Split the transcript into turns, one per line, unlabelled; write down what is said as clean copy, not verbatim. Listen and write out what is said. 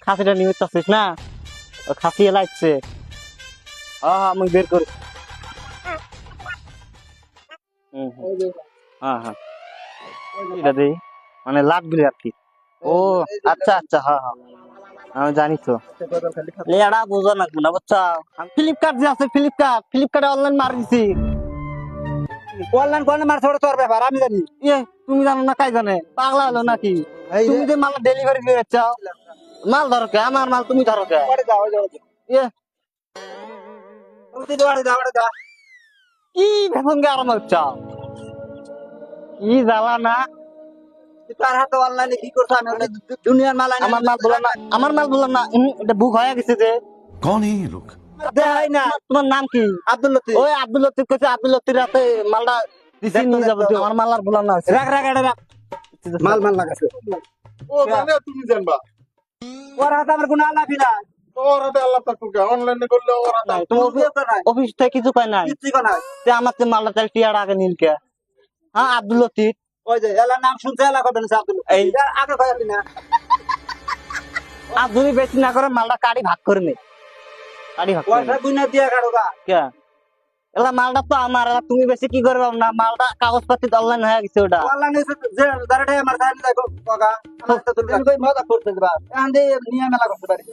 খাসিটা নিয়ে চাচ্ছিস না? খাসি লাগছে। হ্যাঁ আমি বের করি। হ্যাঁ হ্যাঁ এটা দেই, মানে লাটগুলি আর কি। ও আচ্ছা আচ্ছা, হ্যাঁ হ্যাঁ আমি জানি তো। লেড়া বোঝা লাগবে না বুঝছো। ফ্লিপকার্ট যে আছে, ফ্লিপকার্টে অনলাইন মার দিছি।
অনলাইন কোনে মার ছোড় তোর ব্যাপার আমি জানি।
ইয়ে তুমি জানো না, কাই জানে? পাগলা হলো নাকি? তুমি যে মাল ডেলিভারি দিয়ে চাও, মাল ধরো কে? আমার মাল তুমি ধরো কে?
ওরে যাও যাও
ইয়ে
তুই দৌড়ে যা
কি ভেতন গে আরাম হচ্ছ? কি জ্বালা না।
তুই তার হাতে অনলাইনে কি করছ? আমি দুনিয়ার মাল আইনা
আমার মাল বললাম না, আমার মাল বললাম না। এটা বুক হয়ে গেছে যে।
कौन है ये लोग?
দেখাই না।
তোমার নাম কি?
আব্দুল লতিফ।
ওই আব্দুল লতিফ কইছে, আব্দুল লতিফ রাতে মালটা দিছি নিয়ে যাবো। আমার মাল আর বললাম না।
রাখ রাখ এটা রাখ। মাল লাগাছে।
ও জানে তুমি জানবা।
ওর হাতে আমার কোনো আলাপই না।
ওর হাতে আল্লাহ তাকুকে অনলাইনে করলে ওর হাতে
নাই, তোমার অফিস থেকে কিছু পাই নাই
কিচ্ছু করা
যে আমার তো মালটা তাহলে টিয়ার আগে নীলকে। হ্যাঁ আব্দুল লতিফ।
ওই যে এলা নাম শুনছে এলা কথা না আব্দুল লতিফ।
এই
আগে কইলি না।
আর যদি বেশি না করে মালটা কাড়ি ভাগ করে নে, কাড়ি ভাগ করে
পয়সা গুনা দিয়া কাড়োগা।
কে? এলা মালটা তো আমার, এলা তুমি বেশি কি করবে না? মালটা কাগজপত্র অনলাইন হয়ে গেছে ওটা।
অনলাইনে যে দাঁড়াটাই আমার সামনে দেখো কাকা। আমার তো তুমি কই মজা করতে দিবা। কান্দে নিয়ে মেলা করতে পারি।